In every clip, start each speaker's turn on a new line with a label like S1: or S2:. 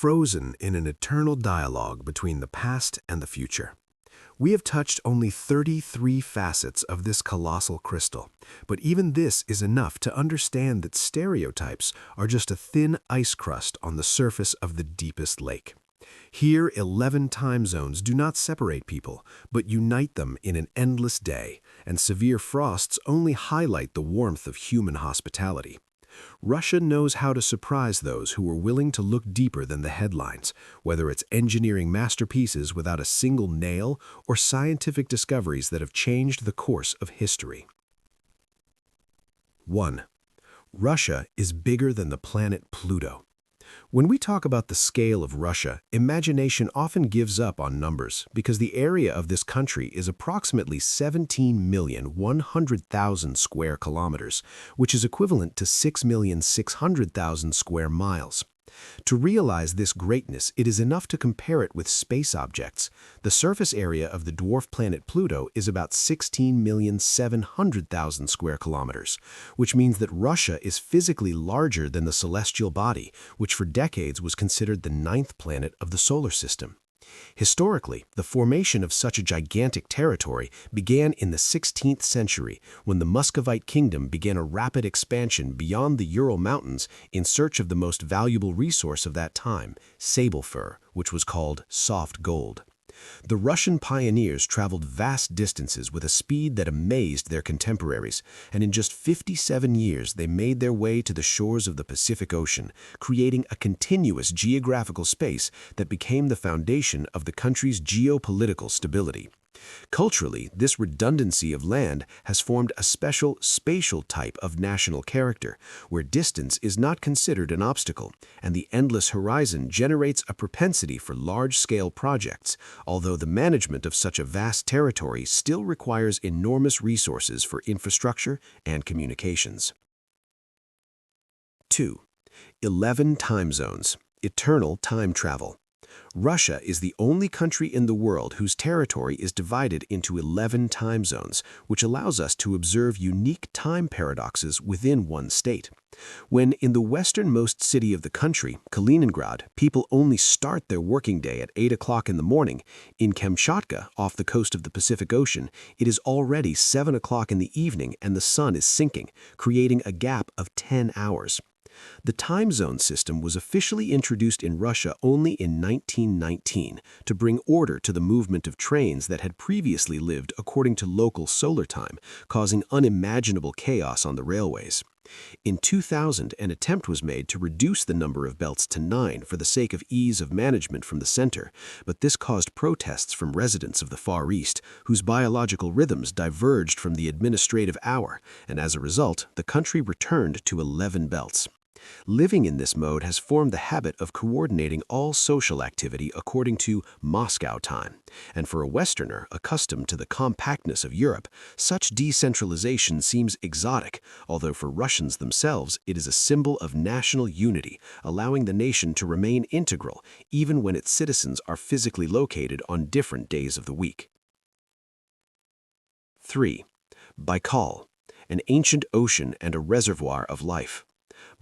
S1: frozen in an eternal dialogue between the past and the future. We have touched only 33 facets of this colossal crystal, but even this is enough to understand that stereotypes are just a thin ice crust on the surface of the deepest lake. Here, 11 time zones do not separate people, but unite them in an endless day, and severe frosts only highlight the warmth of human hospitality. Russia knows how to surprise those who are willing to look deeper than the headlines, whether it's engineering masterpieces without a single nail or scientific discoveries that have changed the course of history. 1. Russia is bigger than the planet Pluto. When we talk about the scale of Russia, imagination often gives up on numbers because the area of this country is approximately 17,100,000 square kilometers, which is equivalent to 6,600,000 square miles. To realize this greatness, it is enough to compare it with space objects. The surface area of the dwarf planet Pluto is about 16,700,000 square kilometers, which means that Russia is physically larger than the celestial body, which for decades was considered the ninth planet of the solar system. Historically, the formation of such a gigantic territory began in the 16th century when the Muscovite kingdom began a rapid expansion beyond the Ural Mountains in search of the most valuable resource of that time, sable fur, which was called soft gold. The Russian pioneers traveled vast distances with a speed that amazed their contemporaries, and in just 57 years they made their way to the shores of the Pacific Ocean, creating a continuous geographical space that became the foundation of the country's geopolitical stability. Culturally, this redundancy of land has formed a special spatial type of national character, where distance is not considered an obstacle, and the endless horizon generates a propensity for large-scale projects, although the management of such a vast territory still requires enormous resources for infrastructure and communications. 2. 11 time zones. Eternal time travel. Russia is the only country in the world whose territory is divided into 11 time zones, which allows us to observe unique time paradoxes within one state. When in the westernmost city of the country, Kaliningrad, people only start their working day at 8 o'clock in the morning, in Kamchatka, off the coast of the Pacific Ocean, it is already 7 o'clock in the evening and the sun is sinking, creating a gap of 10 hours. The time zone system was officially introduced in Russia only in 1919 to bring order to the movement of trains that had previously lived according to local solar time, causing unimaginable chaos on the railways. In 2000, an attempt was made to reduce the number of belts to 9 for the sake of ease of management from the center, but this caused protests from residents of the Far East, whose biological rhythms diverged from the administrative hour, and as a result, the country returned to 11 belts. Living in this mode has formed the habit of coordinating all social activity according to Moscow time, and for a Westerner accustomed to the compactness of Europe, such decentralization seems exotic, although for Russians themselves it is a symbol of national unity, allowing the nation to remain integral even when its citizens are physically located on different days of the week. 3. Baikal, an ancient ocean and a reservoir of life.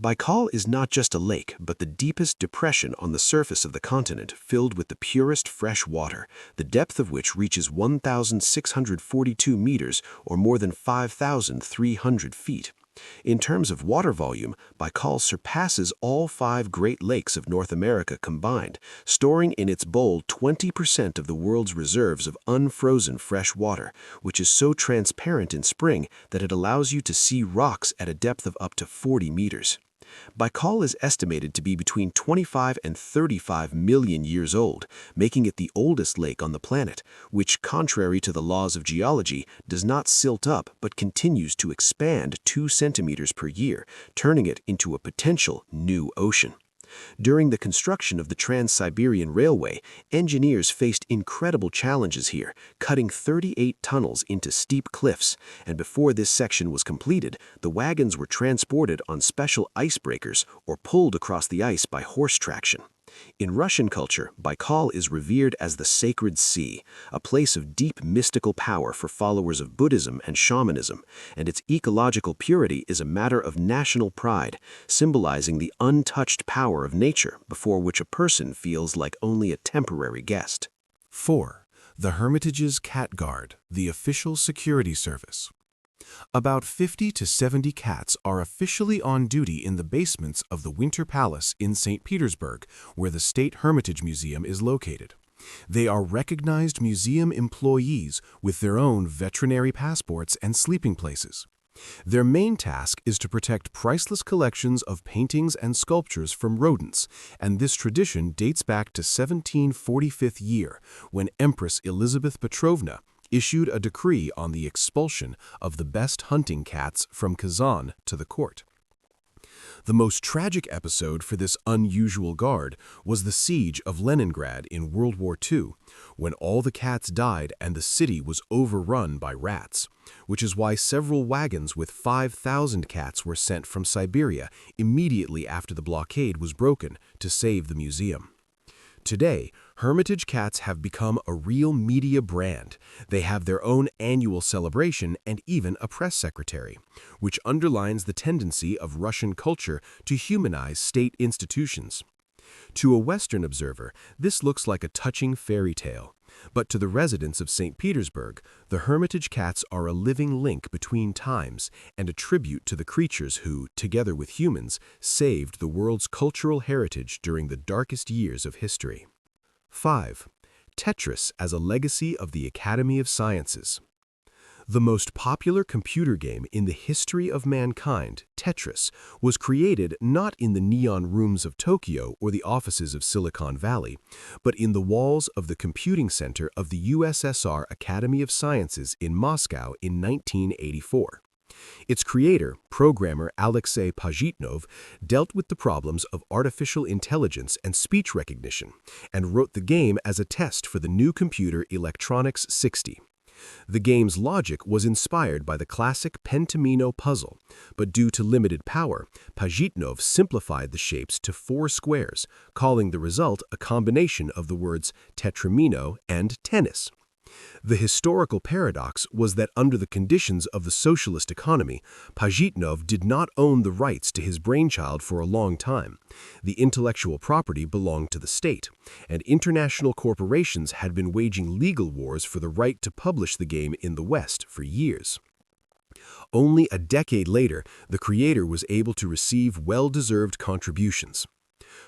S1: Baikal is not just a lake, but the deepest depression on the surface of the continent, filled with the purest fresh water, the depth of which reaches 1,642 meters or more than 5,300 feet. In terms of water volume, Baikal surpasses all 5 Great Lakes of North America combined, storing in its bowl 20% of the world's reserves of unfrozen fresh water, which is so transparent in spring that it allows you to see rocks at a depth of up to 40 meters. Baikal is estimated to be between 25 and 35 million years old, making it the oldest lake on the planet, which, contrary to the laws of geology, does not silt up but continues to expand 2 centimeters per year, turning it into a potential new ocean. During the construction of the Trans-Siberian Railway, engineers faced incredible challenges here, cutting 38 tunnels into steep cliffs, and before this section was completed, the wagons were transported on special icebreakers or pulled across the ice by horse traction. In Russian culture, Baikal is revered as the sacred sea, a place of deep mystical power for followers of Buddhism and shamanism, and its ecological purity is a matter of national pride, symbolizing the untouched power of nature before which a person feels like only a temporary guest.
S2: 4. The Hermitage's Cat Guard, the official security service. About 50 to 70 cats are officially on duty in the basements of the Winter Palace in St. Petersburg, where the State Hermitage Museum is located. They are recognized museum employees with their own veterinary passports and sleeping places. Their main task is to protect priceless collections of paintings and sculptures from rodents, and this tradition dates back to 1745 year, when Empress Elizabeth Petrovna issued a decree on the expulsion of the best hunting cats from Kazan to the court. The most tragic episode for this unusual guard was the siege of Leningrad in World War II, when all the cats died and the city was overrun by rats, which is why several wagons with 5,000 cats were sent from Siberia immediately after the blockade was broken to save the museum. Today, Hermitage cats have become a real media brand. They have their own annual celebration and even a press secretary, which underlines the tendency of Russian culture to humanize state institutions. To a Western observer, this looks like a touching fairy tale. But to the residents of St. Petersburg, the Hermitage cats are a living link between times and a tribute to the creatures who, together with humans, saved the world's cultural heritage during the darkest years of history. 5. Tetris as a legacy of the Academy of Sciences. The most popular computer game in the history of mankind, Tetris, was created not in the neon rooms of Tokyo or the offices of Silicon Valley, but in the walls of the computing center of the USSR Academy of Sciences in Moscow in 1984. Its creator, programmer Alexei Pajitnov, dealt with the problems of artificial intelligence and speech recognition, and wrote the game as a test for the new computer Electronics 60. The game's logic was inspired by the classic pentamino puzzle, but due to limited power, Pajitnov simplified the shapes to 4 squares, calling the result a combination of the words tetramino and tennis. The historical paradox was that under the conditions of the socialist economy, Pajitnov did not own the rights to his brainchild for a long time. The intellectual property belonged to the state, and international corporations had been waging legal wars for the right to publish the game in the West for years. Only a decade later, the creator was able to receive well-deserved contributions.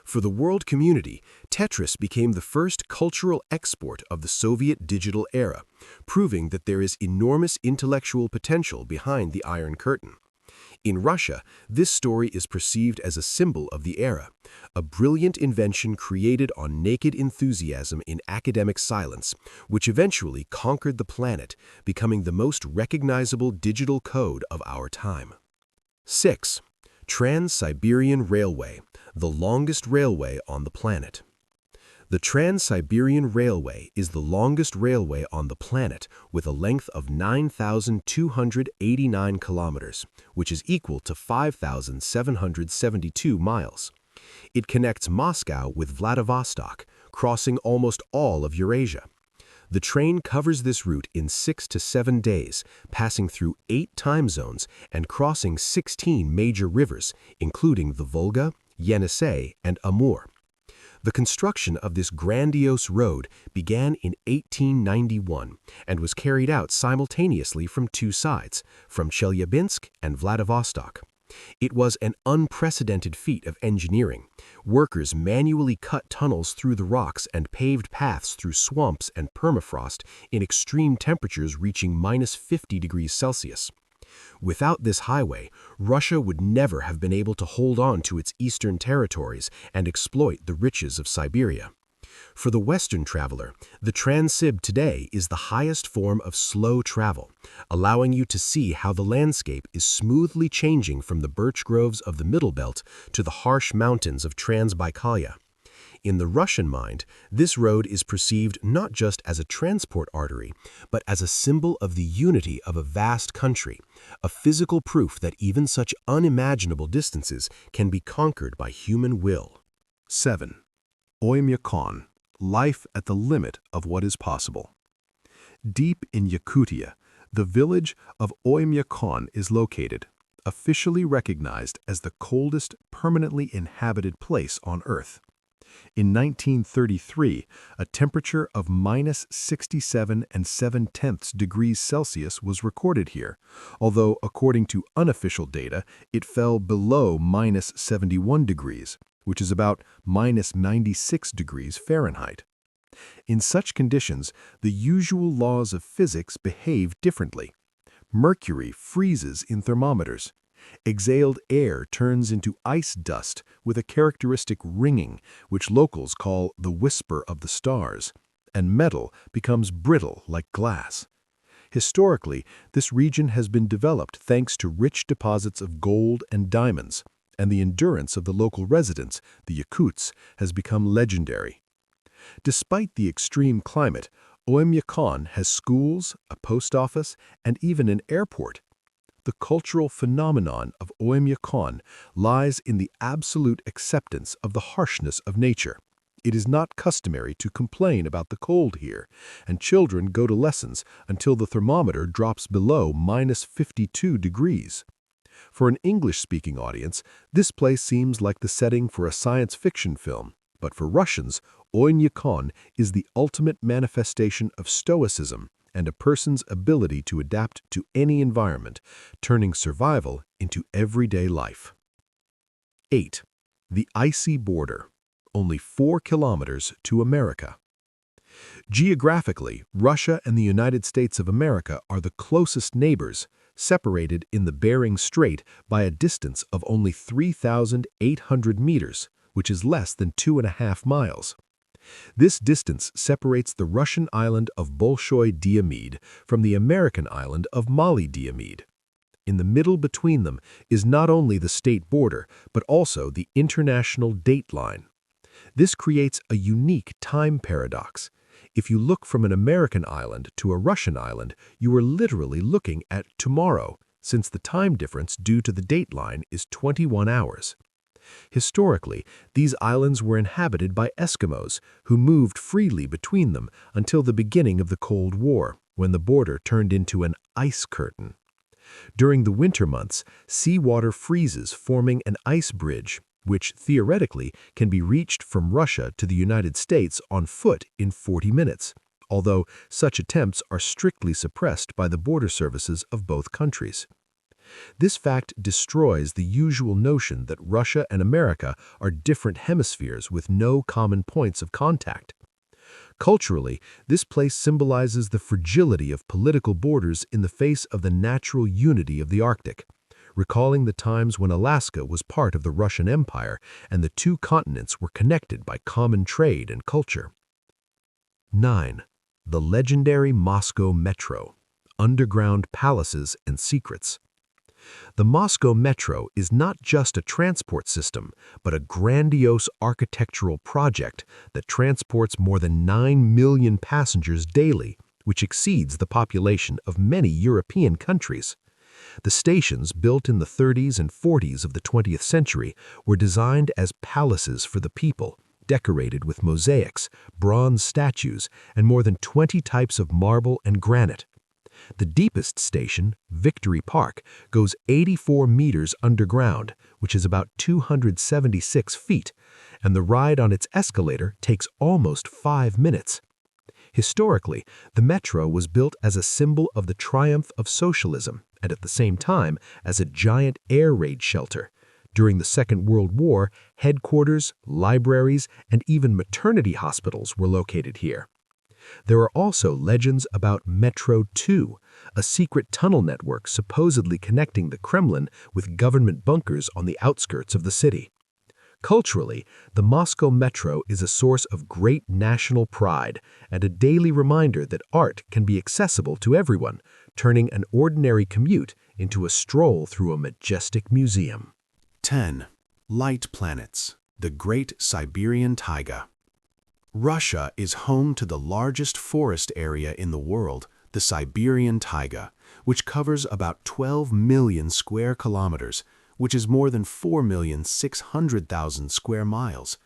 S2: For the world community, Tetris became the first cultural export of the Soviet digital era, proving that there is enormous intellectual potential behind the Iron Curtain. In Russia, this story is perceived as a symbol of the era, a brilliant invention created on naked enthusiasm in academic silence, which eventually conquered the planet, becoming the most recognizable digital code of our time. 6. Trans-Siberian Railway, the longest railway on the planet. The Trans-Siberian Railway is the longest railway on the planet with a length of 9,289 kilometers, which is equal to 5,772 miles. It connects Moscow with Vladivostok, crossing almost all of Eurasia. The train covers this route in 6 to 7 days, passing through 8 time zones and crossing 16 major rivers, including the Volga, Yenisei, and Amur. The construction of this grandiose road began in 1891 and was carried out simultaneously from 2 sides, from Chelyabinsk and Vladivostok. It was an unprecedented feat of engineering. Workers manually cut tunnels through the rocks and paved paths through swamps and permafrost in extreme temperatures reaching -50 degrees Celsius. Without this highway, Russia would never have been able to hold on to its eastern territories and exploit the riches of Siberia. For the Western traveler, the Transsib today is the highest form of slow travel, allowing you to see how the landscape is smoothly changing from the birch groves of the Middle Belt to the harsh mountains of Transbaikalia. In the Russian mind, this road is perceived not just as a transport artery, but as a symbol of the unity of a vast country, a physical proof that even such unimaginable distances can be conquered by human will. 7. Oymyakon, life at the limit of what is possible. Deep in Yakutia, the village of Oymyakon is located, officially recognized as the coldest permanently inhabited place on Earth. In 1933, a temperature of -67 and 7/10 degrees Celsius was recorded here, although according to unofficial data, it fell below -71 degrees, which is about -96 degrees Fahrenheit. In such conditions, the usual laws of physics behave differently. Mercury freezes in thermometers. Exhaled air turns into ice dust with a characteristic ringing, which locals call the whisper of the stars, and metal becomes brittle like glass. Historically, this region has been developed thanks to rich deposits of gold and diamonds, and the endurance of the local residents, the Yakuts, has become legendary. Despite the extreme climate, Oymyakon has schools, a post office, and even an airport. The cultural phenomenon of Oymyakon lies in the absolute acceptance of the harshness of nature. It is not customary to complain about the cold here, and children go to lessons until the thermometer drops below -52 degrees. For an English-speaking audience, this place seems like the setting for a science fiction film, but for Russians, Oymyakon is the ultimate manifestation of stoicism and a person's ability to adapt to any environment, turning survival into everyday life. 8. The icy border, only 4 kilometers to America. Geographically, Russia and the United States of America are the closest neighbors, separated in the Bering Strait by a distance of only 3,800 meters, which is less than 2.5 miles. This distance separates the Russian island of Bolshoi Diomede from the American island of Mali Diomede. In the middle between them is not only the state border, but also the international date line. This creates a unique time paradox. If you look from an American island to a Russian island, you are literally looking at tomorrow, since the time difference due to the date line is 21 hours. Historically, these islands were inhabited by Eskimos, who moved freely between them until the beginning of the Cold War, when the border turned into an ice curtain. During the winter months, seawater freezes, forming an ice bridge, which theoretically can be reached from Russia to the United States on foot in 40 minutes, although such attempts are strictly suppressed by the border services of both countries. This fact destroys the usual notion that Russia and America are different hemispheres with no common points of contact. Culturally, this place symbolizes the fragility of political borders in the face of the natural unity of the Arctic, recalling the times when Alaska was part of the Russian Empire and the two continents were connected by common trade and culture. 9. The legendary Moscow Metro, underground palaces and secrets. The Moscow Metro is not just a transport system, but a grandiose architectural project that transports more than 9 million passengers daily, which exceeds the population of many European countries. The stations, built in the 30s and 40s of the 20th century, were designed as palaces for the people, decorated with mosaics, bronze statues, and more than 20 types of marble and granite. The deepest station, Victory Park, goes 84 meters underground, which is about 276 feet, and the ride on its escalator takes almost 5 minutes. Historically, the metro was built as a symbol of the triumph of socialism and at the same time as a giant air raid shelter. During the Second World War, headquarters, libraries, and even maternity hospitals were located here. There are also legends about Metro 2, a secret tunnel network supposedly connecting the Kremlin with government bunkers on the outskirts of the city. Culturally, the Moscow Metro is a source of great national pride and a daily reminder that art can be accessible to everyone, turning an ordinary commute into a stroll through a majestic museum. 10. Light planets, the Great Siberian Taiga. Russia is home to the largest forest area in the world, the Siberian Taiga, which covers about 12 million square kilometers, which is more than 4,600,000 square miles.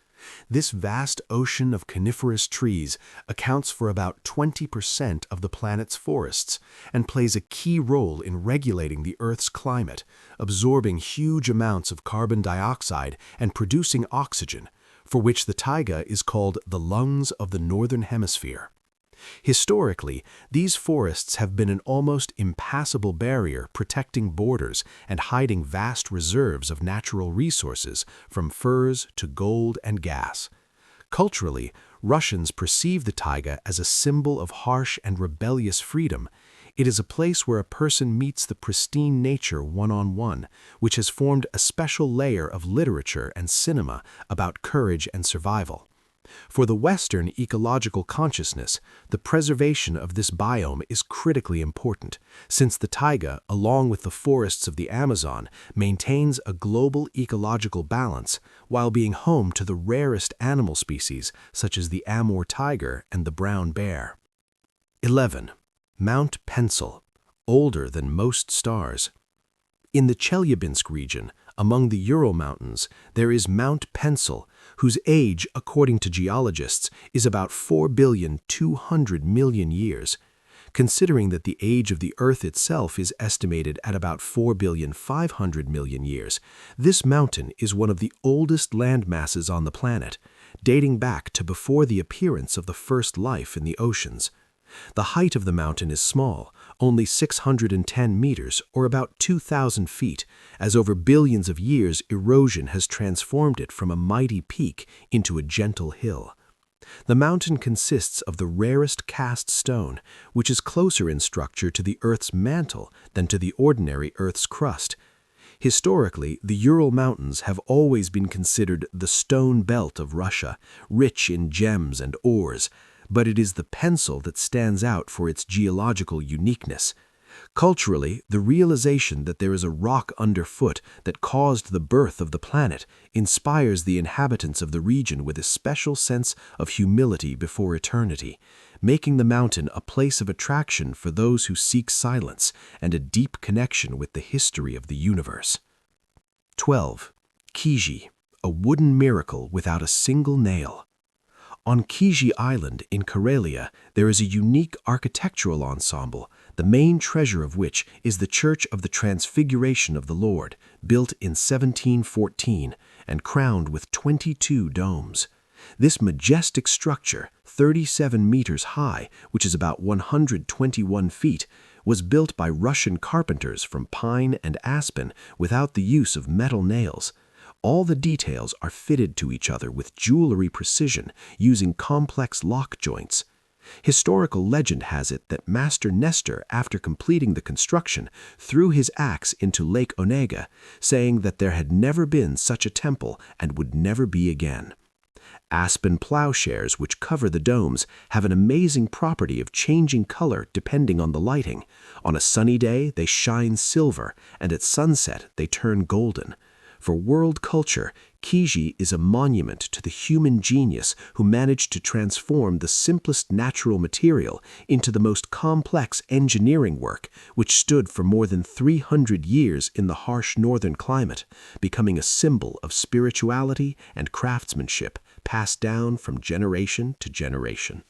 S2: This vast ocean of coniferous trees accounts for about 20% of the planet's forests and plays a key role in regulating the Earth's climate, absorbing huge amounts of carbon dioxide and producing oxygen, for which the taiga is called the lungs of the Northern Hemisphere. Historically, these forests have been an almost impassable barrier protecting borders and hiding vast reserves of natural resources from furs to gold and gas. Culturally, Russians perceive the taiga as a symbol of harsh and rebellious freedom. It is a place where a person meets the pristine nature one-on-one, which has formed a special layer of literature and cinema about courage and survival. For the Western ecological consciousness, the preservation of this biome is critically important, since the taiga, along with the forests of the Amazon, maintains a global ecological balance while being home to the rarest animal species such as the Amur tiger and the brown bear. 11. Mount Pencil, older than most stars. In the Chelyabinsk region, among the Ural Mountains, there is Mount Pencil, whose age, according to geologists, is about 4,200,000,000 years. Considering that the age of the Earth itself is estimated at about 4,500,000,000 years, this mountain is one of the oldest landmasses on the planet, dating back to before the appearance of the first life in the oceans. The height of the mountain is small, only 610 meters, or about 2,000 feet, as over billions of years erosion has transformed it from a mighty peak into a gentle hill. The mountain consists of the rarest cast stone, which is closer in structure to the Earth's mantle than to the ordinary Earth's crust. Historically, the Ural Mountains have always been considered the stone belt of Russia, rich in gems and ores, but it is the pencil that stands out for its geological uniqueness. Culturally, the realization that there is a rock underfoot that caused the birth of the planet inspires the inhabitants of the region with a special sense of humility before eternity, making the mountain a place of attraction for those who seek silence and a deep connection with the history of the universe. 12. Kiji, a wooden miracle without a single nail. On Kiji Island in Karelia, there is a unique architectural ensemble, the main treasure of which is the Church of the Transfiguration of the Lord, built in 1714 and crowned with 22 domes. This majestic structure, 37 meters high, which is about 121 feet, was built by Russian carpenters from pine and aspen without the use of metal nails. All the details are fitted to each other with jewelry precision using complex lock joints. Historical legend has it that Master Nestor, after completing the construction, threw his axe into Lake Onega, saying that there had never been such a temple and would never be again. Aspen plowshares which cover the domes have an amazing property of changing color depending on the lighting. On a sunny day, they shine silver, and at sunset, they turn golden. For world culture, Kiji is a monument to the human genius who managed to transform the simplest natural material into the most complex engineering work, which stood for more than 300 years in the harsh northern climate, becoming a symbol of spirituality and craftsmanship passed down from generation to generation.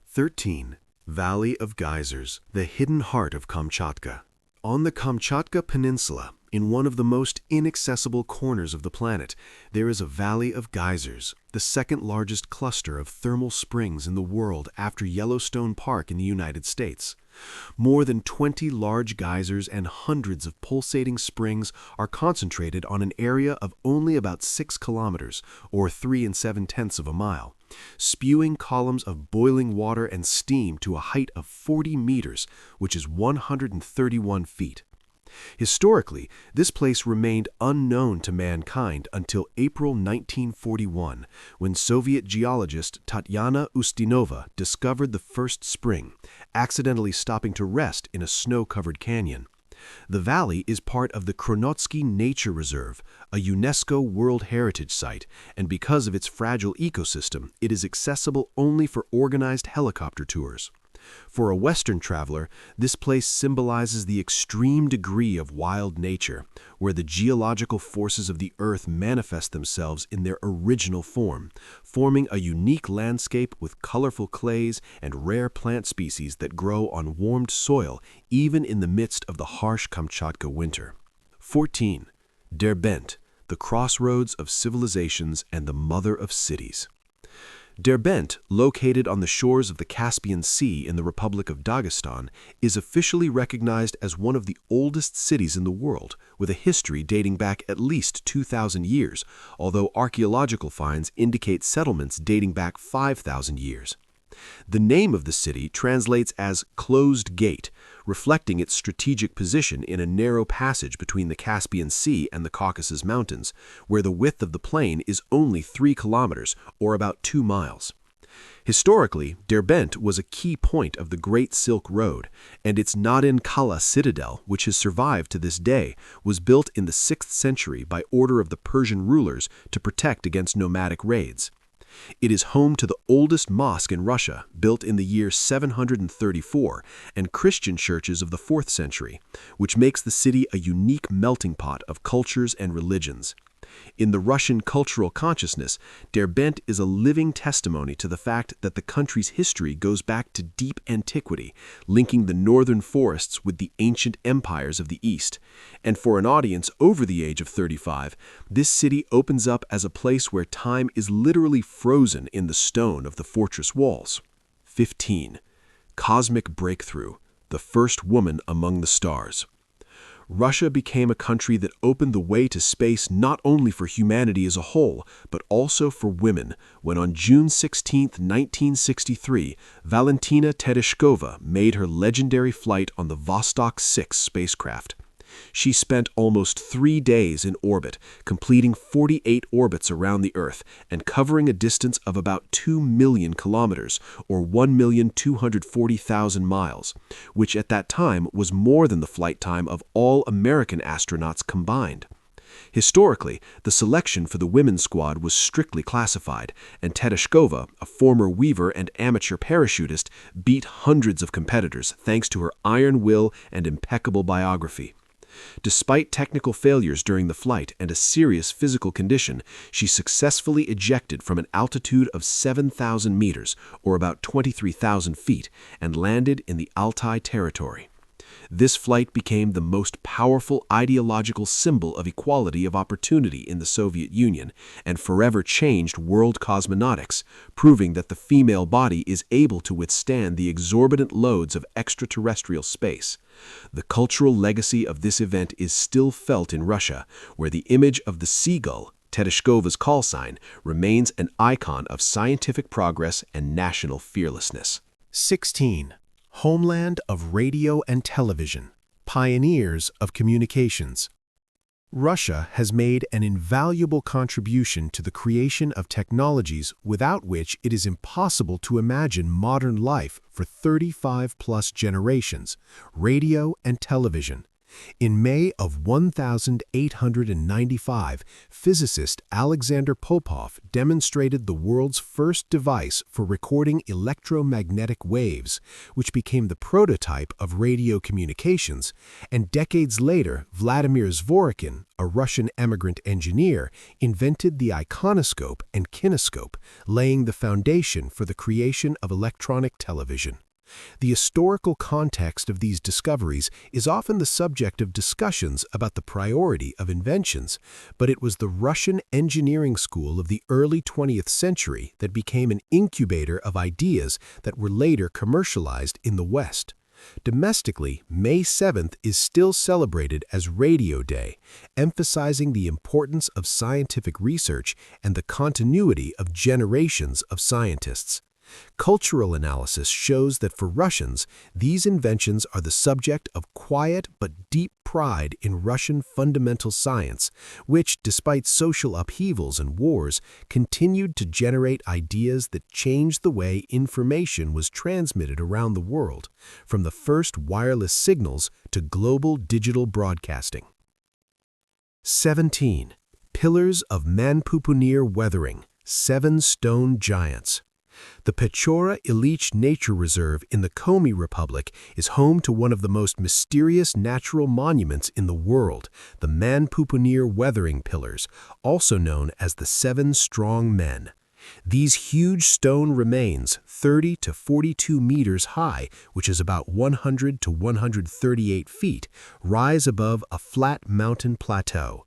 S2: 13. Valley of Geysers, the hidden heart of Kamchatka. On the Kamchatka Peninsula, in one of the most inaccessible corners of the planet, there is a Valley of Geysers, the second largest cluster of thermal springs in the world after Yellowstone Park in the United States. More than 20 large geysers and hundreds of pulsating springs are concentrated on an area of only about 6 kilometers, or 3 7/10 of a mile, spewing columns of boiling water and steam to a height of 40 meters, which is 131 feet. Historically, this place remained unknown to mankind until April 1941, when Soviet geologist Tatyana Ustinova discovered the first spring, accidentally stopping to rest in a snow-covered canyon. The valley is part of the Kronotsky Nature Reserve, a UNESCO World Heritage Site, and because of its fragile ecosystem, it is accessible only for organized helicopter tours.
S1: For a Western traveler, this place symbolizes the extreme degree of wild nature, where the geological forces of the Earth manifest themselves in their original form, forming a unique landscape with colorful clays and rare plant species that grow on warmed soil even in the midst of the harsh Kamchatka winter. 14. Derbent, the crossroads of civilizations and the mother of cities. Derbent, located on the shores of the Caspian Sea in the Republic of Dagestan, is officially recognized as one of the oldest cities in the world, with a history dating back at least 2,000 years, although archaeological finds indicate settlements dating back 5,000 years. The name of the city translates as closed gate, reflecting its strategic position in a narrow passage between the Caspian Sea and the Caucasus Mountains, where the width of the plain is only 3 kilometers, or about 2 miles. Historically, Derbent was a key point of the Great Silk Road, and its Nadin Kala citadel, which has survived to this day, was built in the 6th century by order of the Persian rulers to protect against nomadic raids. It is home to the oldest mosque in Russia, built in the year 734, and Christian churches of the 4th century, which makes the city a unique melting pot of cultures and religions. In the Russian cultural consciousness, Derbent is a living testimony to the fact that the country's history goes back to deep antiquity, linking the northern forests with the ancient empires of the East. And for an audience over the age of 35, this city opens up as a place where time is literally frozen in the stone of the fortress walls. 15. Cosmic breakthrough, the first woman among the stars. Russia became a country that opened the way to space not only for humanity as a whole, but also for women, when on June 16, 1963, Valentina Tereshkova made her legendary flight on the Vostok 6 spacecraft. She spent almost 3 days in orbit, completing 48 orbits around the Earth and covering a distance of about 2 million kilometers, or 1,240,000 miles, which at that time was more than the flight time of all American astronauts combined. Historically, the selection for the women's squad was strictly classified, and Tereshkova, a former weaver and amateur parachutist, beat hundreds of competitors thanks to her iron will and impeccable biography. Despite technical failures during the flight and a serious physical condition, she successfully ejected from an altitude of 7,000 meters, or about 23,000 feet, and landed in the Altai territory. This flight became the most powerful ideological symbol of equality of opportunity in the Soviet Union and forever changed world cosmonautics, proving that the female body is able to withstand the exorbitant loads of extraterrestrial space. The cultural legacy of this event is still felt in Russia, where the image of the seagull, Tereshkova's call sign, remains an icon of scientific progress and national fearlessness.
S2: 16. Homeland of radio and television, pioneers of communications. Russia has made an invaluable contribution to the creation of technologies without which it is impossible to imagine modern life for 35-plus generations, radio and television. In May of 1895, physicist Alexander Popov demonstrated the world's first device for recording electromagnetic waves, which became the prototype of radio communications, and decades later, Vladimir Zworykin, a Russian emigrant engineer, invented the iconoscope and kinescope, laying the foundation for the creation of electronic television. The historical context of these discoveries is often the subject of discussions about the priority of inventions, but it was the Russian engineering school of the early 20th century that became an incubator of ideas that were later commercialized in the West. Domestically, May 7th is still celebrated as Radio Day, emphasizing the importance of scientific research and the continuity of generations of scientists. Cultural analysis shows that for Russians, these inventions are the subject of quiet but deep pride in Russian fundamental science, which, despite social upheavals and wars, continued to generate ideas that changed the way information was transmitted around the world, from the first wireless signals to global digital broadcasting. 17. Pillars of Manpupunir Weathering, 7 Stone Giants.
S1: The Pechora Ilich Nature Reserve in the Komi Republic is home to one of the most mysterious natural monuments in the world, the Manpupunir Weathering Pillars, also known as the Seven Strong Men. These huge stone remains, 30 to 42 meters high, which is about 100 to 138 feet, rise above a flat mountain plateau.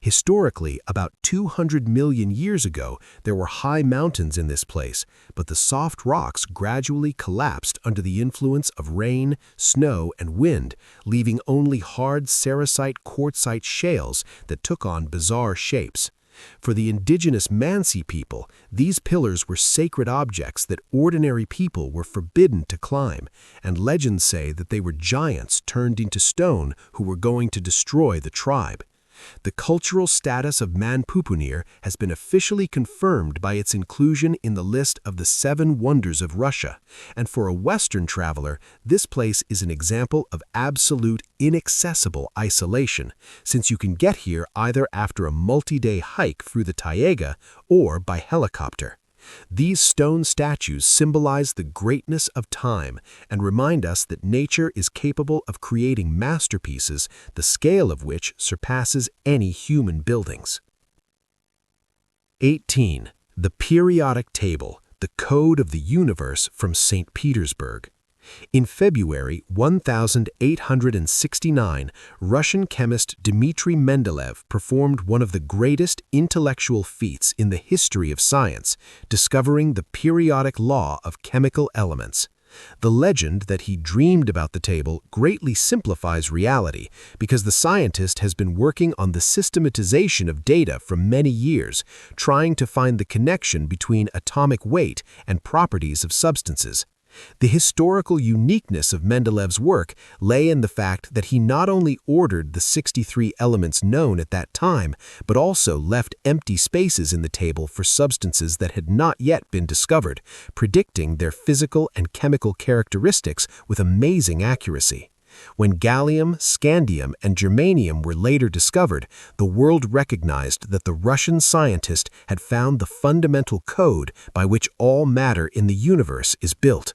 S1: Historically, about 200 million years ago, there were high mountains in this place, but the soft rocks gradually collapsed under the influence of rain, snow, and wind, leaving only hard sericite quartzite shales that took on bizarre shapes. For the indigenous Mansi people, these pillars were sacred objects that ordinary people were forbidden to climb, and legends say that they were giants turned into stone who were going to destroy the tribe. The cultural status of Manpupunir has been officially confirmed by its inclusion in the list of the Seven Wonders of Russia, and for a Western traveler, this place is an example of absolute inaccessible isolation, since you can get here either after a multi-day hike through the taiga or by helicopter. These stone statues symbolize the greatness of time and remind us that nature is capable of creating masterpieces, the scale of which surpasses any human buildings. 18. The Periodic Table, the Code of the Universe from St. Petersburg. In February 1869, Russian chemist Dmitry Mendeleev performed one of the greatest intellectual feats in the history of science, discovering the periodic law of chemical elements. The legend that he dreamed about the table greatly simplifies reality because the scientist has been working on the systematization of data for many years, trying to find the connection between atomic weight and properties of substances. The historical uniqueness of Mendeleev's work lay in the fact that he not only ordered the 63 elements known at that time, but also left empty spaces in the table for substances that had not yet been discovered, predicting their physical and chemical characteristics with amazing accuracy. When gallium, scandium, and germanium were later discovered, the world recognized that the Russian scientist had found the fundamental code by which all matter in the universe is built.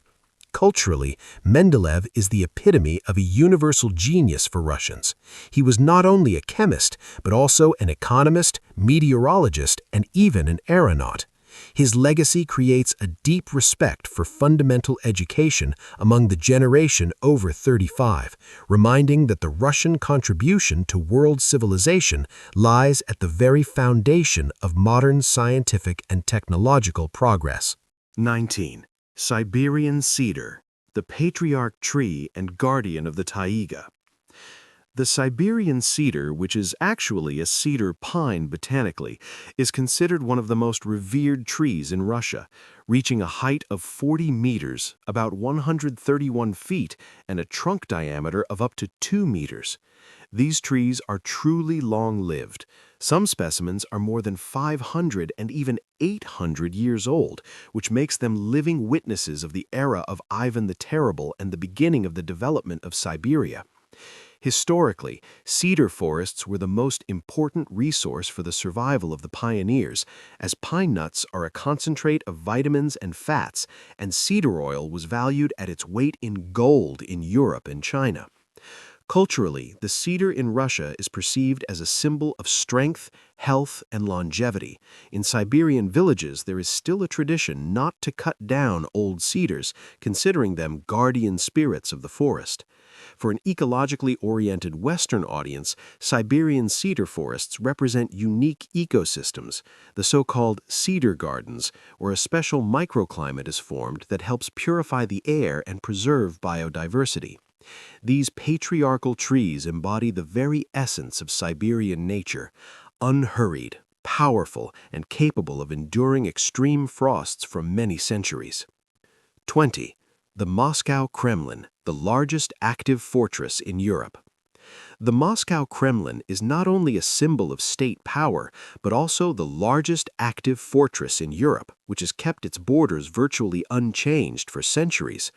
S1: Culturally, Mendeleev is the epitome of a universal genius for Russians. He was not only a chemist, but also an economist, meteorologist, and even an aeronaut. His legacy creates a deep respect for fundamental education among the generation over 35, reminding that the Russian contribution to world civilization lies at the very foundation of modern scientific and technological progress.
S2: 19. Siberian cedar, the patriarch tree and guardian of the taiga. The Siberian cedar, which is actually a cedar pine botanically, is considered one of the most revered trees in Russia, reaching a height of 40 meters, about 131 feet, and a trunk diameter of up to 2 meters. These trees are truly long-lived. Some specimens are more than 500 and even 800 years old, which makes them living witnesses of the era of Ivan the Terrible and the beginning of the development of Siberia. Historically, cedar forests were the most important resource for the survival of the pioneers, as pine nuts are a concentrate of vitamins and fats, and cedar oil was valued at its weight in gold in Europe and China. Culturally, the cedar in Russia is perceived as a symbol of strength, health, and longevity. In Siberian villages, there is still a tradition not to cut down old cedars, considering them guardian spirits of the forest. For an ecologically oriented Western audience, Siberian cedar forests represent unique ecosystems, the so-called cedar gardens, where a special microclimate is formed that helps purify the air and preserve biodiversity. These patriarchal trees embody the very essence of Siberian nature, unhurried, powerful, and capable of enduring extreme frosts for many centuries. 20. The Moscow Kremlin, the largest active fortress in Europe.
S1: The Moscow Kremlin is not only a symbol of state power, but also the largest active fortress in Europe, which has kept its borders virtually unchanged for centuries.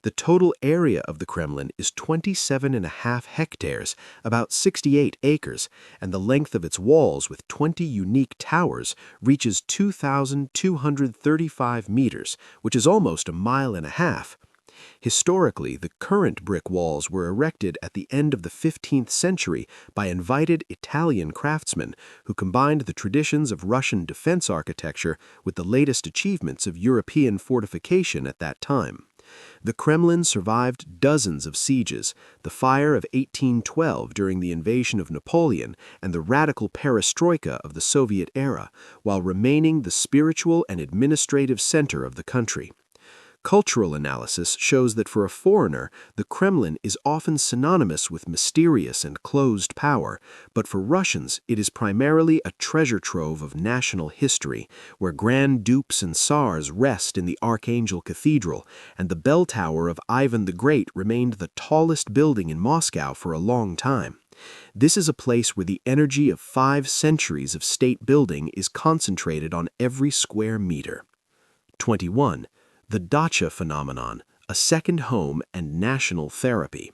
S1: The total area of the Kremlin is 27.5 hectares, about 68 acres, and the length of its walls with 20 unique towers reaches 2,235 meters, which is almost a mile and a half. Historically, the current brick walls were erected at the end of the 15th century by invited Italian craftsmen who combined the traditions of Russian defense architecture with the latest achievements of European fortification at that time. The Kremlin survived dozens of sieges, the fire of 1812 during the invasion of Napoleon, and the radical perestroika of the Soviet era, while remaining the spiritual and administrative center of the country. Cultural analysis shows that for a foreigner, the Kremlin is often synonymous with mysterious and closed power, but for Russians, it is primarily a treasure trove of national history, where grand dupes and tsars rest in the Archangel Cathedral, and the bell tower of Ivan the Great remained the tallest building in Moscow for a long time. This is a place where the energy of 5 centuries of state building is concentrated on every square meter. 21. The dacha phenomenon, a second home and national therapy.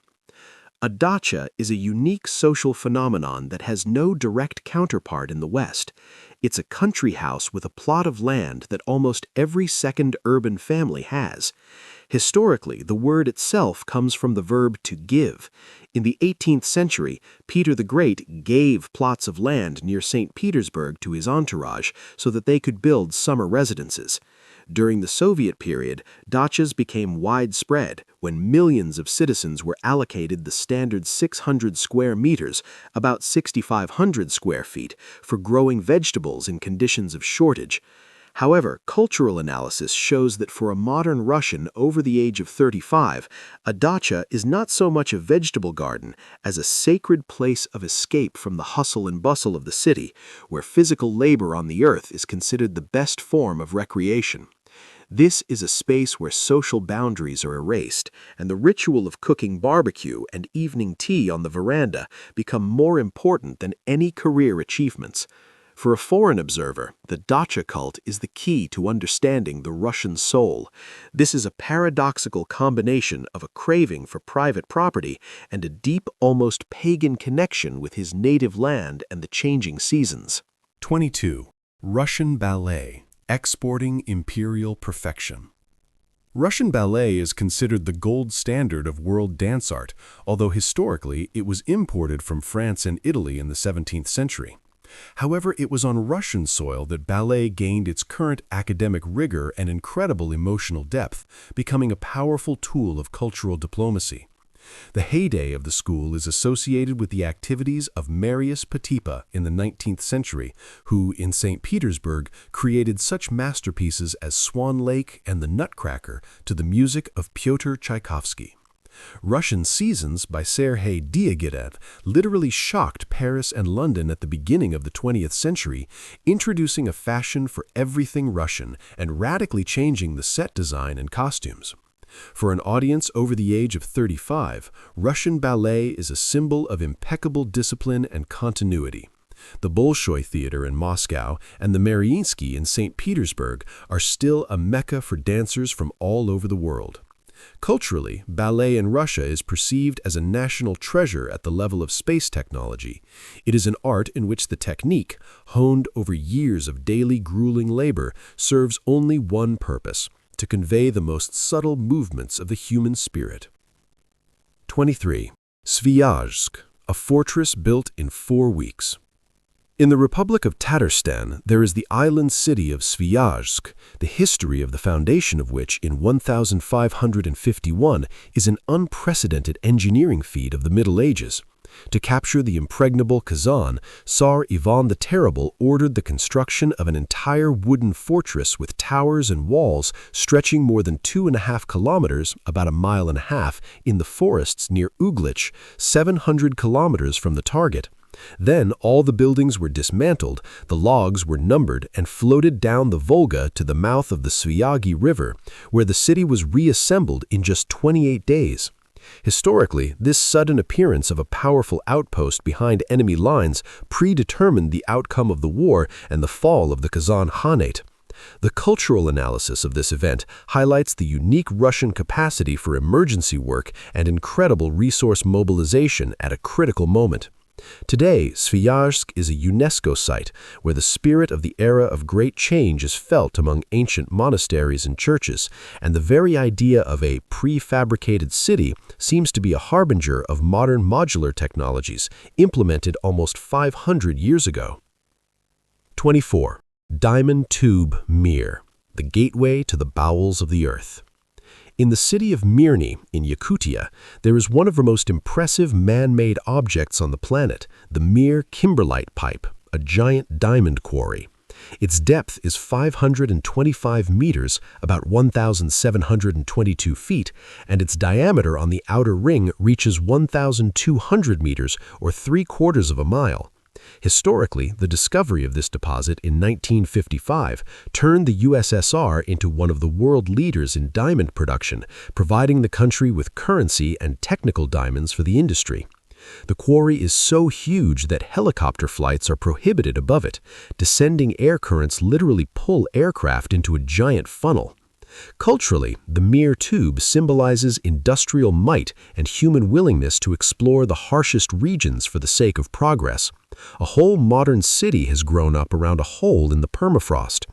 S1: A dacha is a unique social phenomenon that has no direct counterpart in the West. It's a country house with a plot of land that almost every second urban family has. Historically, the word itself comes from the verb to give. In the 18th century, Peter the Great gave plots of land near St. Petersburg to his entourage so that they could build summer residences. During the Soviet period, dachas became widespread when millions of citizens were allocated the standard 600 square meters, about 6,500 square feet, for growing vegetables in conditions of shortage. However, cultural analysis shows that for a modern Russian over the age of 35, a dacha is not so much a vegetable garden as a sacred place of escape from the hustle and bustle of the city, where physical labor on the earth is considered the best form of recreation. This is a space where social boundaries are erased, and the ritual of cooking barbecue and evening tea on the veranda become more important than any career achievements. For a foreign observer, the dacha cult is the key to understanding the Russian soul. This is a paradoxical combination of a craving for private property and a deep, almost pagan connection with his native land and the changing seasons.
S2: 22. Russian ballet. Exporting imperial perfection. Russian ballet is considered the gold standard of world dance art, although historically it was imported from France and Italy in the 17th century. However, it was on Russian soil that ballet gained its current academic rigor and incredible emotional depth, becoming a powerful tool of cultural diplomacy. The heyday of the school is associated with the activities of Marius Petipa in the 19th century, who, in St. Petersburg, created such masterpieces as Swan Lake and the Nutcracker to the music of Pyotr Tchaikovsky. Russian Seasons by Sergei Diaghilev literally shocked Paris and London at the beginning of the 20th century, introducing a fashion for everything Russian and radically changing the set design and costumes. For an audience over the age of 35, Russian ballet is a symbol of impeccable discipline and continuity. The Bolshoi Theater in Moscow and the Mariinsky in St. Petersburg are still a mecca for dancers from all over the world. Culturally, ballet in Russia is perceived as a national treasure at the level of space technology. It is an art in which the technique, honed over years of daily grueling labor, serves only one purpose: to convey the most subtle movements of the human spirit. 23. Sviazhsk, a fortress built in 4 weeks. In the Republic of Tatarstan, there is the island city of Sviazhsk, the history of the foundation of which in 1551 is an unprecedented engineering feat of the Middle Ages. To capture the impregnable Kazan, Tsar Ivan the Terrible ordered the construction of an entire wooden fortress with towers and walls stretching more than 2.5 kilometers, about a mile and a half, in the forests near Uglich, 700 kilometers from the target. Then all the buildings were dismantled, the logs were numbered and floated down the Volga to the mouth of the Svyagi River, where the city was reassembled in just 28 days.
S1: Historically, this sudden appearance of a powerful outpost behind enemy lines predetermined the outcome of the war and the fall of the Kazan Khanate. The cultural analysis of this event highlights the unique Russian capacity for emergency work and incredible resource mobilization at a critical moment. Today, Sviazhsk is a UNESCO site where the spirit of the era of great change is felt among ancient monasteries and churches, and the very idea of a prefabricated city seems to be a harbinger of modern modular technologies implemented almost 500 years ago. 24. Diamond Tube Mir, the gateway to the bowels of the earth. In the city of Mirny, in Yakutia, there is one of the most impressive man-made objects on the planet, the Mir Kimberlite Pipe, a giant diamond quarry. Its depth is 525 meters, about 1,722 feet, and its diameter on the outer ring reaches 1,200 meters, or 3/4 of a mile. Historically, the discovery of this deposit in 1955 turned the USSR into one of the world leaders in diamond production, providing the country with currency and technical diamonds for the industry. The quarry is so huge that helicopter flights are prohibited above it. Descending air currents literally pull aircraft into a giant funnel. Culturally, the Mir tube symbolizes industrial might and human willingness to explore the harshest regions for the sake of progress. A whole modern city has grown up around a hole in the permafrost.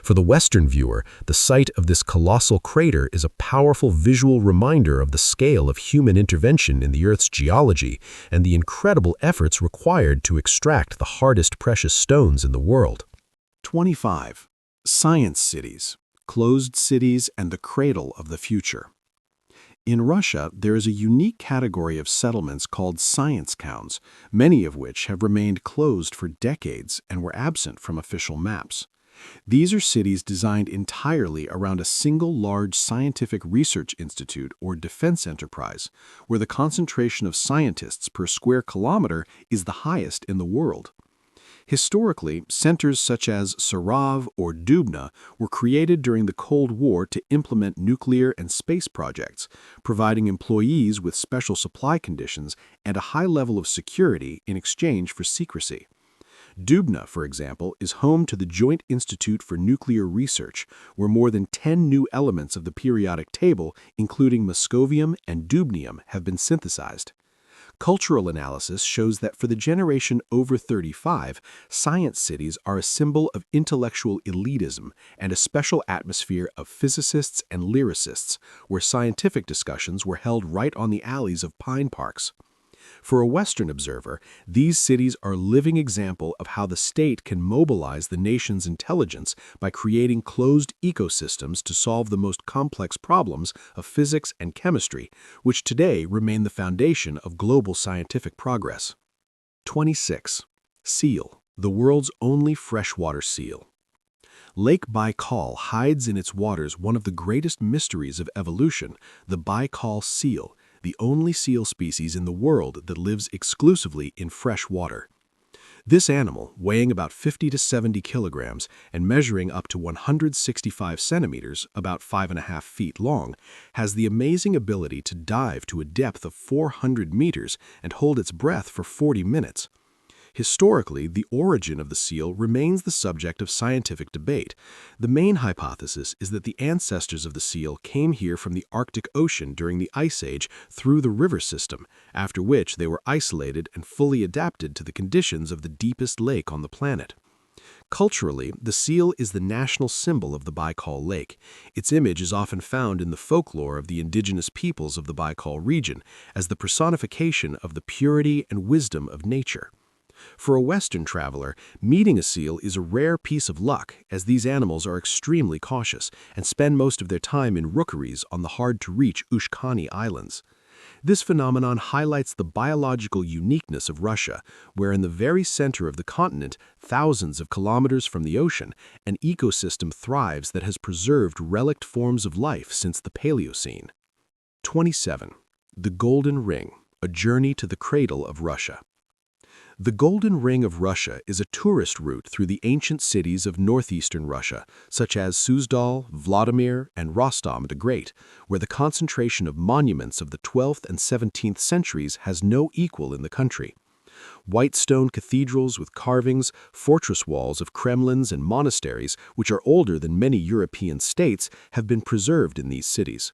S1: For the Western viewer, the sight of this colossal crater is a powerful visual reminder of the scale of human intervention in the Earth's geology and the incredible efforts required to extract the hardest precious stones in the world.
S2: 25. Science cities, closed cities, and the cradle of the future. In Russia, there is a unique category of settlements called science towns, many of which have remained closed for decades and were absent from official maps. These are cities designed entirely around a single large scientific research institute or defense enterprise, where the concentration of scientists per square kilometer is the highest in the world. Historically, centers such as Sarov or Dubna were created during the Cold War to implement nuclear and space projects, providing employees with special supply conditions and a high level of security in exchange for secrecy. Dubna, for example, is home to the Joint Institute for Nuclear Research, where more than 10 new elements of the periodic table, including moscovium and dubnium, have been synthesized. Cultural analysis shows that for the generation over 35, science cities are a symbol of intellectual elitism and a special atmosphere of physicists and lyricists, where scientific discussions were held right on the alleys of pine parks. For a Western observer, these cities are a living example of how the state can mobilize the nation's intelligence by creating closed ecosystems to solve the most complex problems of physics and chemistry, which today remain the foundation of global scientific progress. 26. Seal, the world's only freshwater seal. Lake Baikal hides in its waters one of the greatest mysteries of evolution, the Baikal seal, the only seal species in the world that lives exclusively in fresh water. This animal, weighing about 50 to 70 kilograms and measuring up to 165 centimeters, about 5.5 feet long, has the amazing ability to dive to a depth of 400 meters and hold its breath for 40 minutes. Historically, the origin of the seal remains the subject of scientific debate. The main hypothesis is that the ancestors of the seal came here from the Arctic Ocean during the Ice Age through the river system, after which they were isolated and fully adapted to the conditions of the deepest lake on the planet. Culturally, the seal is the national symbol of the Baikal Lake. Its image is often found in the folklore of the indigenous peoples of the Baikal region as the personification of the purity and wisdom of nature. For a Western traveler, meeting a seal is a rare piece of luck, as these animals are extremely cautious and spend most of their time in rookeries on the hard-to-reach Ushkani Islands. This phenomenon highlights the biological uniqueness of Russia, where in the very center of the continent, thousands of kilometers from the ocean, an ecosystem thrives that has preserved relict forms of life since the Paleocene. 27. The Golden Ring, a journey to the cradle of Russia.
S1: The Golden Ring of Russia is a tourist route through the ancient cities of northeastern Russia, such as Suzdal, Vladimir, and Rostom the Great, where the concentration of monuments of the 12th and 17th centuries has no equal in the country. White stone cathedrals with carvings, fortress walls of Kremlins and monasteries, which are older than many European states, have been preserved in these cities.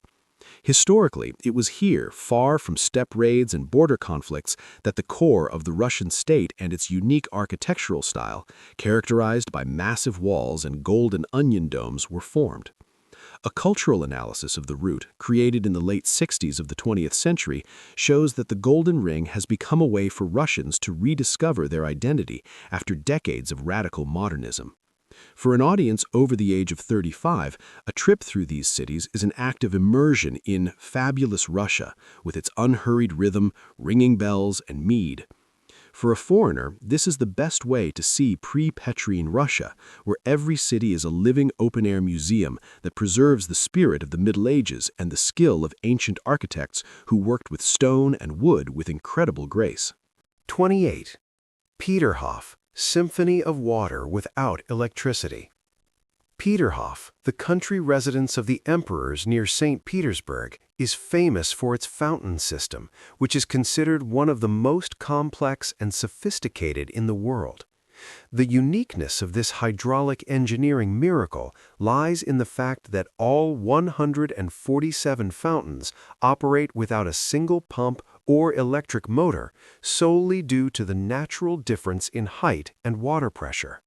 S1: Historically, it was here, far from steppe raids and border conflicts, that the core of the Russian state and its unique architectural style, characterized by massive walls and golden onion domes, were formed. A cultural analysis of the route, created in the late 60s of the 20th century, shows that the Golden Ring has become a way for Russians to rediscover their identity after decades of radical modernism. For an audience over the age of 35, a trip through these cities is an act of immersion in fabulous Russia, with its unhurried rhythm, ringing bells, and mead. For a foreigner, this is the best way to see pre-Petrine Russia, where every city is a living open-air museum that preserves the spirit of the Middle Ages and the skill of ancient architects who worked with stone and wood with incredible grace.
S3: 28. Peterhof, Symphony of Water Without Electricity. Peterhof, the country residence of the emperors near St. Petersburg, is famous for its fountain system, which is considered one of the most complex and sophisticated in the world. The uniqueness of this hydraulic engineering miracle lies in the fact that all 147 fountains operate without a single pump or electric motor, solely due to the natural difference in height and water pressure.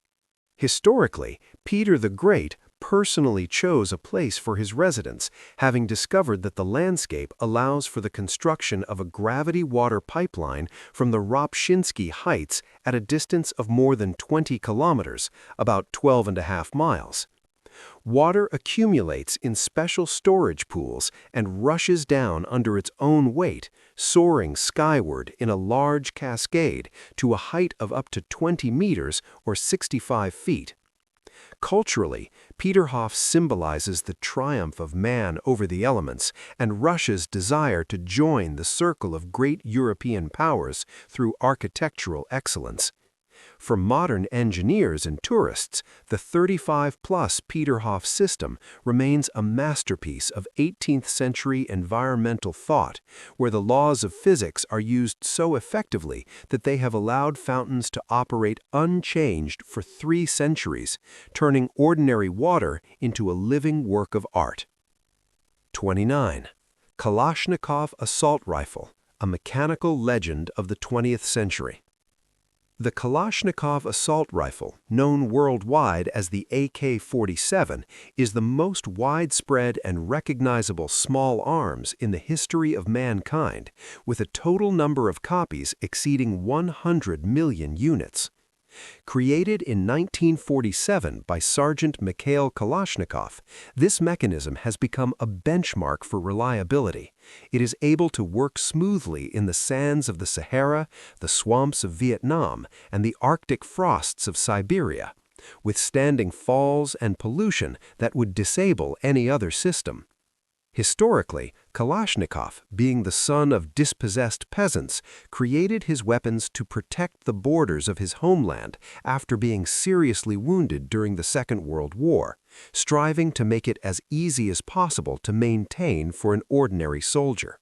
S3: Historically, Peter the Great personally chose a place for his residence, having discovered that the landscape allows for the construction of a gravity water pipeline from the Ropshinsky Heights at a distance of more than 20 kilometers, about 12.5 miles. Water accumulates in special storage pools and rushes down under its own weight, soaring skyward in a large cascade to a height of up to 20 meters or 65 feet. Culturally, Peterhof symbolizes the triumph of man over the elements and Russia's desire to join the circle of great European powers through architectural excellence. For modern engineers and tourists, the 35-plus Peterhof system remains a masterpiece of 18th century environmental thought, where the laws of physics are used so effectively that they have allowed fountains to operate unchanged for 3 centuries, turning ordinary water into a living work of art. 29. Kalashnikov Assault Rifle, a mechanical legend of the 20th century. The Kalashnikov assault rifle, known worldwide as the AK-47, is the most widespread and recognizable small arms in the history of mankind, with a total number of copies exceeding 100 million units. Created in 1947 by Sergeant Mikhail Kalashnikov, this mechanism has become a benchmark for reliability. It is able to work smoothly in the sands of the Sahara, the swamps of Vietnam, and the Arctic frosts of Siberia, withstanding falls and pollution that would disable any other system. Historically, Kalashnikov, being the son of dispossessed peasants, created his weapons to protect the borders of his homeland after being seriously wounded during the Second World War, striving to make it as easy as possible to maintain for an ordinary soldier.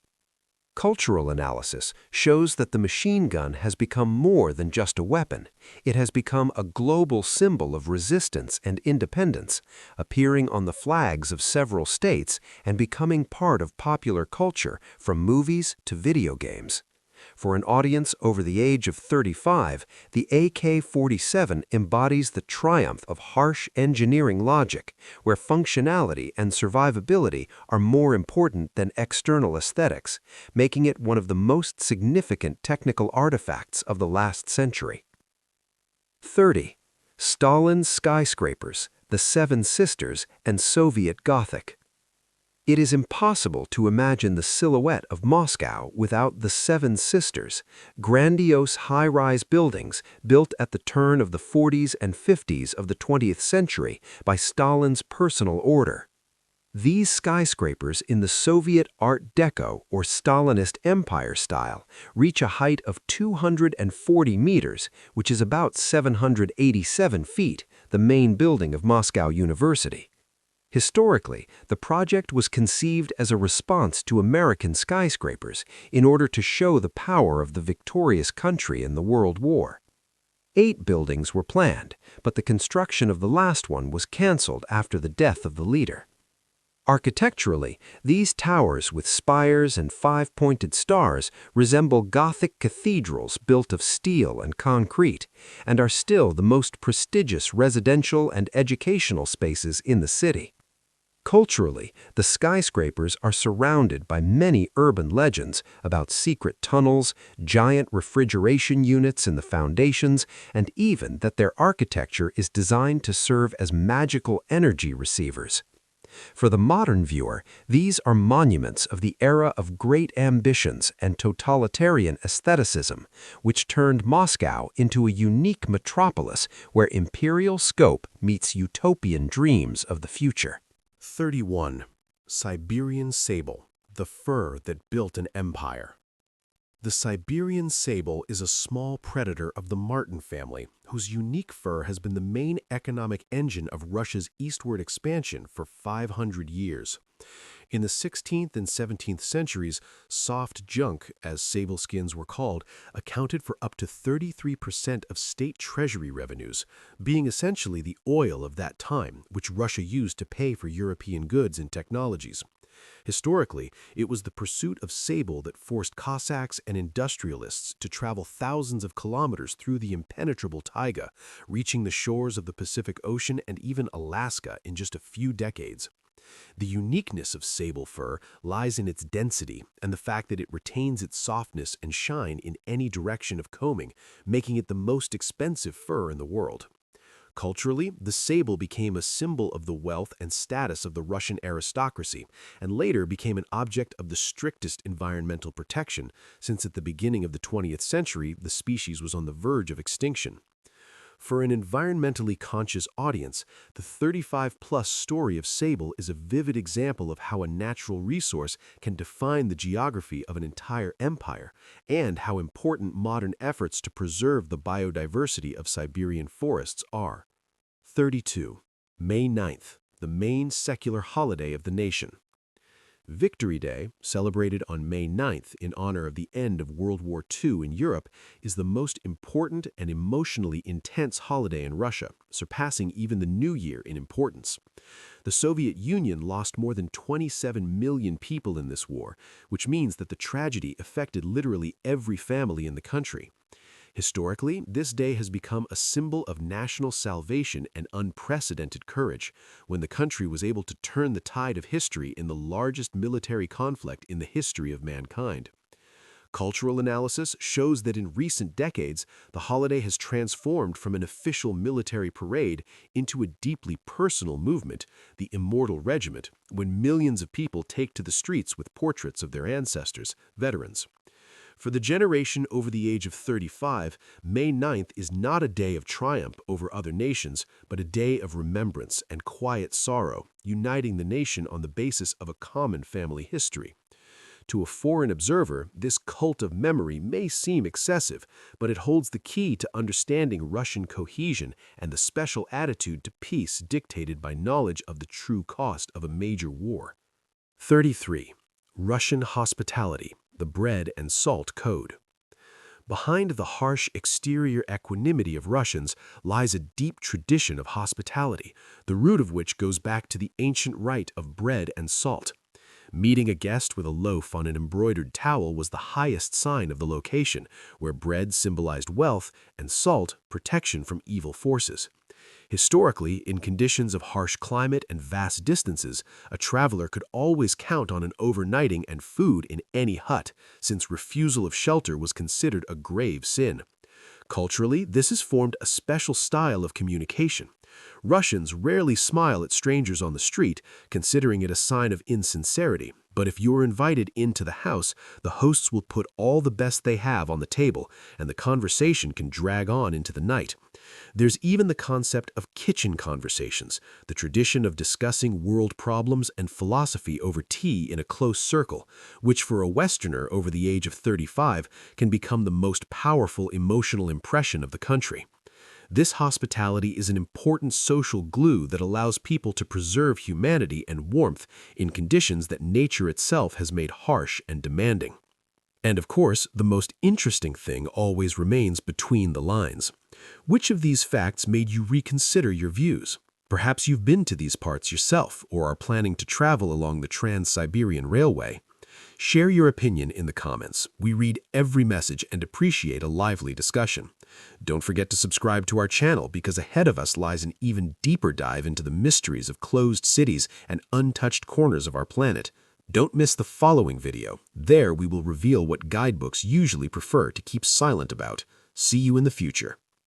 S3: Cultural analysis shows that the machine gun has become more than just a weapon. It has become a global symbol of resistance and independence, appearing on the flags of several states and becoming part of popular culture from movies to video games. For an audience over the age of 35, the AK-47 embodies the triumph of harsh engineering logic, where functionality and survivability are more important than external aesthetics, making it one of the most significant technical artifacts of the last century. 30. Stalin's skyscrapers, the Seven Sisters, and Soviet Gothic. It is impossible to imagine the silhouette of Moscow without the Seven Sisters, grandiose high-rise buildings built at the turn of the 40s and 50s of the 20th century by Stalin's personal order. These skyscrapers in the Soviet Art Deco or Stalinist Empire style reach a height of 240 meters, which is about 787 feet, the main building of Moscow University. Historically, the project was conceived as a response to American skyscrapers in order to show the power of the victorious country in the World War. 8 buildings were planned, but the construction of the last one was canceled after the death of the leader. Architecturally, these towers with spires and 5-pointed stars resemble Gothic cathedrals built of steel and concrete, and are still the most prestigious residential and educational spaces in the city. Culturally, the skyscrapers are surrounded by many urban legends about secret tunnels, giant refrigeration units in the foundations, and even that their architecture is designed to serve as magical energy receivers. For the modern viewer, these are monuments of the era of great ambitions and totalitarian aestheticism, which turned Moscow into a unique metropolis where imperial scope meets utopian dreams of the future.
S2: 31. Siberian sable, the fur that built an empire. The Siberian sable is a small predator of the marten family, whose unique fur has been the main economic engine of Russia's eastward expansion for 500 years. In the 16th and 17th centuries, soft junk, as sable skins were called, accounted for up to 33% of state treasury revenues, being essentially the oil of that time, which Russia used to pay for European goods and technologies. Historically, it was the pursuit of sable that forced Cossacks and industrialists to travel thousands of kilometers through the impenetrable taiga, reaching the shores of the Pacific Ocean and even Alaska in just a few decades. The uniqueness of sable fur lies in its density and the fact that it retains its softness and shine in any direction of combing, making it the most expensive fur in the world. Culturally, the sable became a symbol of the wealth and status of the Russian aristocracy, and later became an object of the strictest environmental protection, since at the beginning of the 20th century the species was on the verge of extinction. For an environmentally conscious audience, the 35-plus story of sable is a vivid example of how a natural resource can define the geography of an entire empire, and how important modern efforts to preserve the biodiversity of Siberian forests are. 32. May 9th, the main secular holiday of the nation. Victory Day, celebrated on May 9th in honor of the end of World War II in Europe, is the most important and emotionally intense holiday in Russia, surpassing even the New Year in importance. The Soviet Union lost more than 27 million people in this war, which means that the tragedy affected literally every family in the country. Historically, this day has become a symbol of national salvation and unprecedented courage, when the country was able to turn the tide of history in the largest military conflict in the history of mankind. Cultural analysis shows that in recent decades, the holiday has transformed from an official military parade into a deeply personal movement, the Immortal Regiment, when millions of people take to the streets with portraits of their ancestors, veterans. For the generation over the age of 35, May 9th is not a day of triumph over other nations, but a day of remembrance and quiet sorrow, uniting the nation on the basis of a common family history. To a foreign observer, this cult of memory may seem excessive, but it holds the key to understanding Russian cohesion and the special attitude to peace dictated by knowledge of the true cost of a major war. 33. Russian hospitality, the bread and salt code. Behind the harsh exterior equanimity of Russians lies a deep tradition of hospitality, the root of which goes back to the ancient rite of bread and salt. Meeting a guest with a loaf on an embroidered towel was the highest sign of the location, where bread symbolized wealth and salt protection from evil forces. Historically, in conditions of harsh climate and vast distances, a traveler could always count on an overnighting and food in any hut, since refusal of shelter was considered a grave sin. Culturally, this has formed a special style of communication. Russians rarely smile at strangers on the street, considering it a sign of insincerity. But if you are invited into the house, the hosts will put all the best they have on the table, and the conversation can drag on into the night.
S1: There's even the concept of kitchen conversations, the tradition of discussing world problems and philosophy over tea in a close circle, which for a Westerner over the age of 35 can become the most powerful emotional impression of the country. This hospitality is an important social glue that allows people to preserve humanity and warmth in conditions that nature itself has made harsh and demanding. And of course, the most interesting thing always remains between the lines. Which of these facts made you reconsider your views? Perhaps you've been to these parts yourself or are planning to travel along the Trans-Siberian Railway. Share your opinion in the comments. We read every message and appreciate a lively discussion. Don't forget to subscribe to our channel because ahead of us lies an even deeper dive into the mysteries of closed cities and untouched corners of our planet. Don't miss the following video. There we will reveal what guidebooks usually prefer to keep silent about. See you in the future.